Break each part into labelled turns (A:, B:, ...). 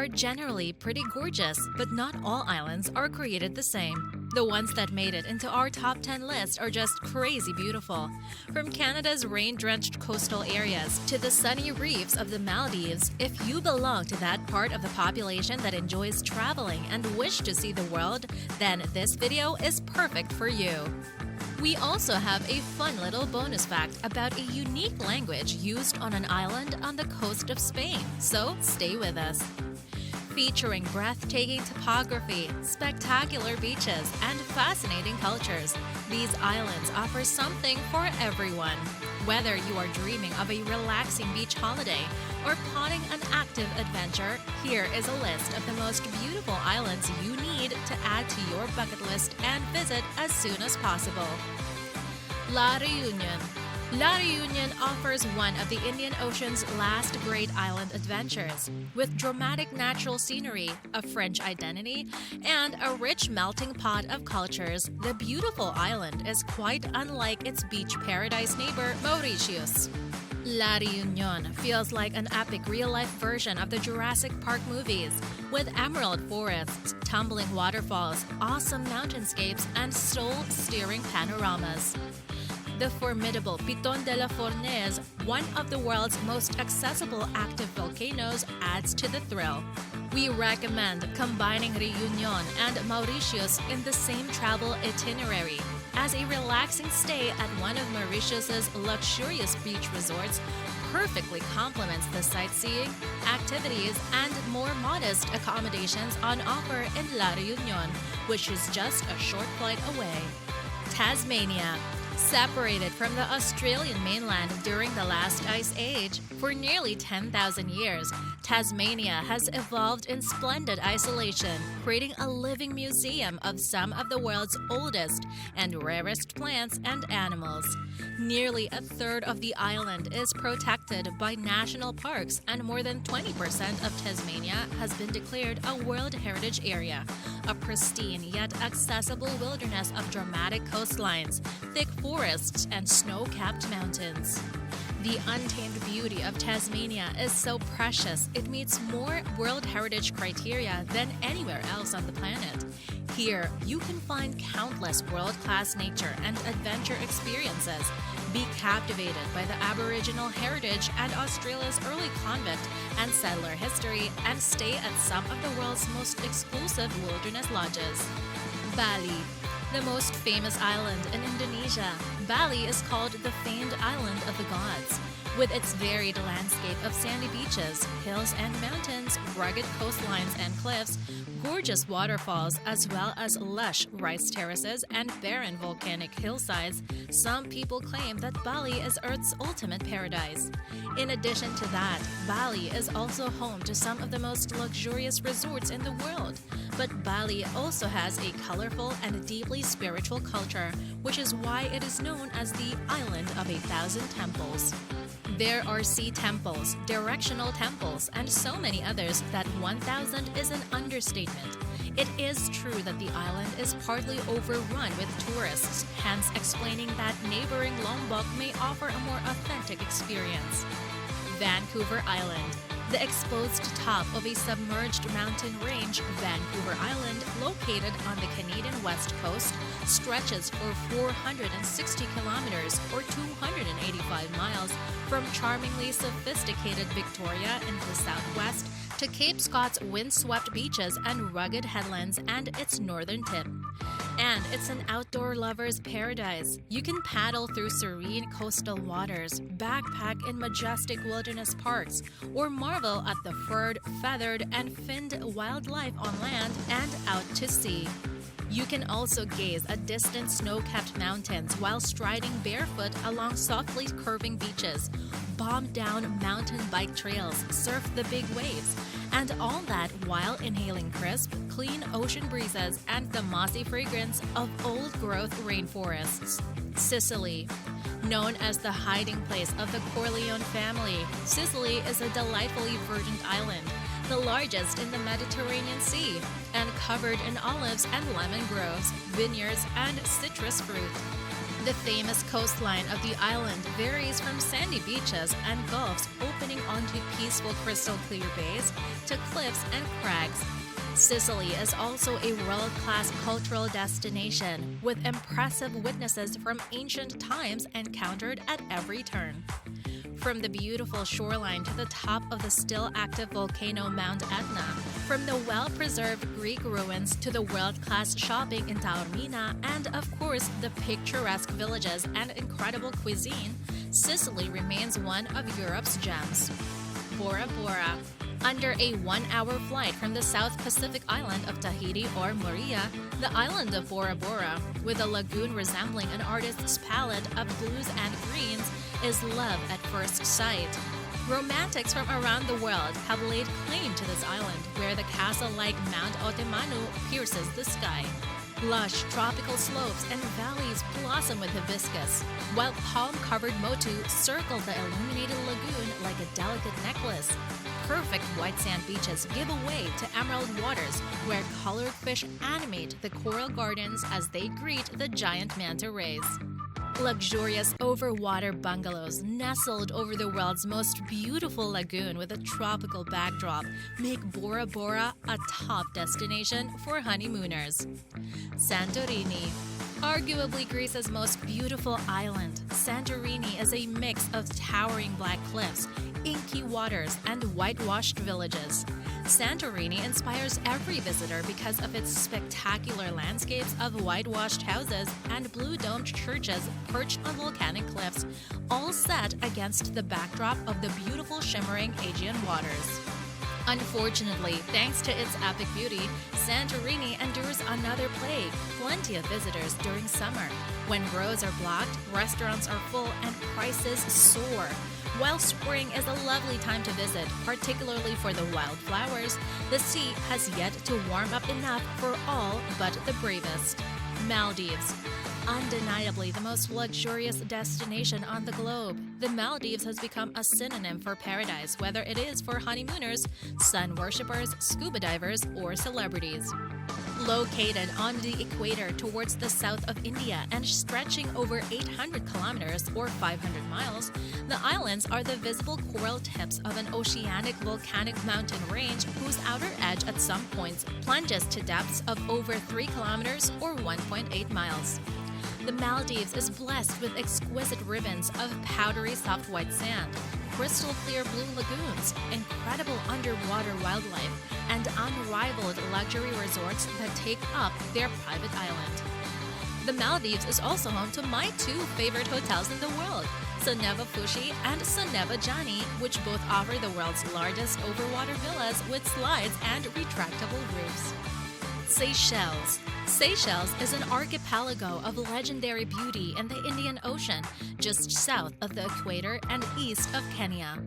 A: are generally pretty gorgeous, but not all islands are created the same. The ones that made it into our top 10 list are just crazy beautiful. From Canada's rain-drenched coastal areas to the sunny reefs of the Maldives, if you belong to that part of the population that enjoys traveling and wish to see the world, then this video is perfect for you. We also have a fun little bonus fact about a unique language used on an island on the coast of Spain, so stay with us. Featuring breathtaking topography, spectacular beaches, and fascinating cultures, these islands offer something for everyone. Whether you are dreaming of a relaxing beach holiday or plotting an active adventure, here is a list of the most beautiful islands you need to add to your bucket list and visit as soon as possible. La Reunion. La Reunion offers one of the Indian Ocean's last great island adventures. With dramatic natural scenery, a French identity, and a rich melting pot of cultures, the beautiful island is quite unlike its beach paradise neighbor, Mauritius. La Reunion feels like an epic real-life version of the Jurassic Park movies, with emerald forests, tumbling waterfalls, awesome mountainscapes, and soul-stirring panoramas. The formidable Piton de la Fournaise, one of the world's most accessible active volcanoes, adds to the thrill. We recommend combining Reunion and Mauritius in the same travel itinerary, as a relaxing stay at one of Mauritius's luxurious beach resorts perfectly complements the sightseeing, activities, and more modest accommodations on offer in La Reunion, which is just a short flight away. Tasmania. Separated from the Australian mainland during the last ice age, for nearly 10,000 years, Tasmania has evolved in splendid isolation, creating a living museum of some of the world's oldest and rarest plants and animals. Nearly a third of the island is protected by national parks, and more than 20% of Tasmania has been declared a World Heritage Area, a pristine yet accessible wilderness of dramatic coastlines, thick forests, and snow-capped mountains. The untamed beauty of Tasmania is so precious it meets more World Heritage criteria than anywhere else on the planet. Here, you can find countless world-class nature and adventure experiences, be captivated by the Aboriginal heritage and Australia's early convict and settler history, and stay at some of the world's most exclusive wilderness lodges. Bali. The most famous island in Indonesia, Bali is called the famed island of the gods. With its varied landscape of sandy beaches, hills and mountains, rugged coastlines and cliffs, gorgeous waterfalls, as well as lush rice terraces and barren volcanic hillsides, some people claim that Bali is Earth's ultimate paradise. In addition to that, Bali is also home to some of the most luxurious resorts in the world. But Bali also has a colorful and deeply spiritual culture, which is why it is known as the Island of 1,000 Temples. There are sea temples, directional temples, and so many others that 1,000 is an understatement. It is true that the island is partly overrun with tourists, hence explaining that neighboring Lombok may offer a more authentic experience. Vancouver Island. The exposed top of a submerged mountain range, Vancouver Island, located on the Canadian west coast, stretches for 460 kilometers or 285 miles from charmingly sophisticated Victoria in the southwest to Cape Scott's windswept beaches and rugged headlands and its northern tip. And it's an outdoor lover's paradise. You can paddle through serene coastal waters, backpack in majestic wilderness parks, or marvel at the furred, feathered, and finned wildlife on land and out to sea. You can also gaze at distant snow-capped mountains while striding barefoot along softly curving beaches, bomb down mountain bike trails, surf the big waves, and all that while inhaling crisp, clean ocean breezes and the mossy fragrance of old-growth rainforests. Sicily. Known as the hiding place of the Corleone family, Sicily is a delightfully verdant island, the largest in the Mediterranean Sea, and covered in olives and lemon groves, vineyards, and citrus fruit. The famous coastline of the island varies from sandy beaches and gulfs opening onto peaceful crystal clear bays to cliffs and crags. Sicily is also a world-class cultural destination, with impressive witnesses from ancient times encountered at every turn. From the beautiful shoreline to the top of the still active volcano Mount Etna, from the well-preserved Greek ruins to the world-class shopping in Taormina, and of course the picturesque villages and incredible cuisine, Sicily remains one of Europe's gems. Bora Bora. Under a 1-hour flight from the South Pacific island of Tahiti or Moorea, the island of Bora Bora, with a lagoon resembling an artist's palette of blues and greens, is love at first sight. Romantics from around the world have laid claim to this island, where the castle-like Mount Otemanu pierces the sky. Lush tropical slopes and valleys blossom with hibiscus, while palm-covered motu circle the illuminated lagoon like a delicate necklace. Perfect white sand beaches give way to emerald waters, where colored fish animate the coral gardens as they greet the giant manta rays. Luxurious overwater bungalows nestled over the world's most beautiful lagoon with a tropical backdrop make Bora Bora a top destination for honeymooners. Santorini. Arguably Greece's most beautiful island, Santorini is a mix of towering black cliffs, inky waters, and whitewashed villages. Santorini inspires every visitor because of its spectacular landscapes of whitewashed houses and blue-domed churches perched on volcanic cliffs, all set against the backdrop of the beautiful shimmering Aegean waters. Unfortunately, thanks to its epic beauty, Santorini endures another plague: plenty of visitors during summer. When roads are blocked, restaurants are full, and prices soar. While spring is a lovely time to visit, particularly for the wildflowers, the sea has yet to warm up enough for all but the bravest. Maldives. Undeniably the most luxurious destination on the globe, the Maldives has become a synonym for paradise, whether it is for honeymooners, sun worshippers, scuba divers, or celebrities. Located on the equator towards the south of India and stretching over 800 kilometers or 500 miles, the islands are the visible coral tips of an oceanic volcanic mountain range whose outer edge at some points plunges to depths of over 3 kilometers or 1.8 miles. The Maldives is blessed with exquisite ribbons of powdery soft white sand, crystal clear blue lagoons, incredible underwater wildlife, and unrivaled luxury resorts that take up their private island. The Maldives is also home to my two favorite hotels in the world, Soneva Fushi and Soneva Jani, which both offer the world's largest overwater villas with slides and retractable roofs. Seychelles. Seychelles is an archipelago of legendary beauty in the Indian Ocean, just south of the equator and east of Kenya.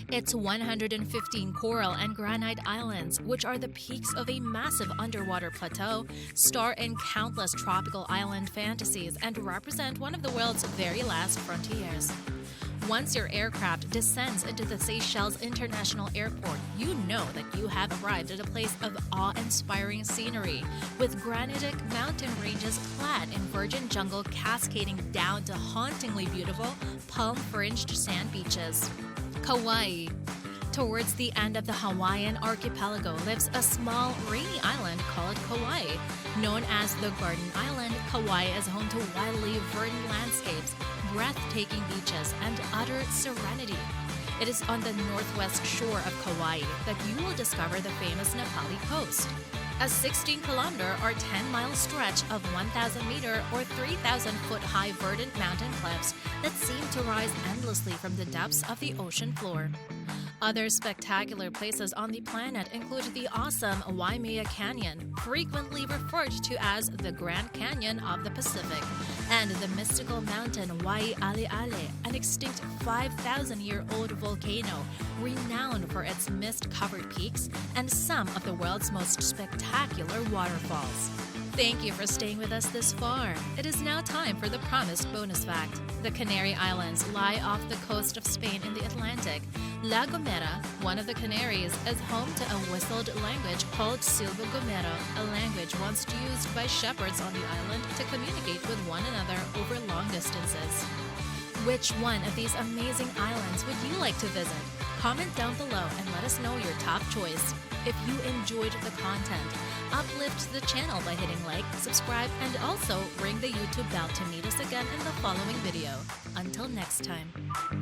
A: Its 115 coral and granite islands, which are the peaks of a massive underwater plateau, star in countless tropical island fantasies and represent one of the world's very last frontiers. Once your aircraft descends into the Seychelles International Airport, you know that you have arrived at a place of awe-inspiring scenery, with granitic mountain ranges clad in virgin jungle cascading down to hauntingly beautiful, palm-fringed sand beaches. Kauai. Towards the end of the Hawaiian archipelago lives a small, rainy island called Kauai. Known as the Garden Island, Kauai is home to wildly verdant landscapes, breathtaking beaches, and utter serenity. It is on the northwest shore of Kauai that you will discover the famous Nepali coast. A 16-kilometer or 10-mile stretch of 1,000-meter or 3,000-foot-high verdant mountain cliffs that seem to rise endlessly from the depths of the ocean floor. Other spectacular places on the planet include the awesome Waimea Canyon, frequently referred to as the Grand Canyon of the Pacific, and the mystical mountain Waialeale, an extinct 5,000-year-old volcano renowned for its mist-covered peaks and some of the world's most spectacular waterfalls. Thank you for staying with us this far. It is now time for the promised bonus fact. The Canary Islands lie off the coast of Spain in the Atlantic, La Gomera, one of the Canaries, is home to a whistled language called Silvo Gomero, a language once used by shepherds on the island to communicate with one another over long distances. Which one of these amazing islands would you like to visit? Comment down below and let us know your top choice. If you enjoyed the content, uplift the channel by hitting like, subscribe, and also ring the YouTube bell to meet us again in the following video. Until next time.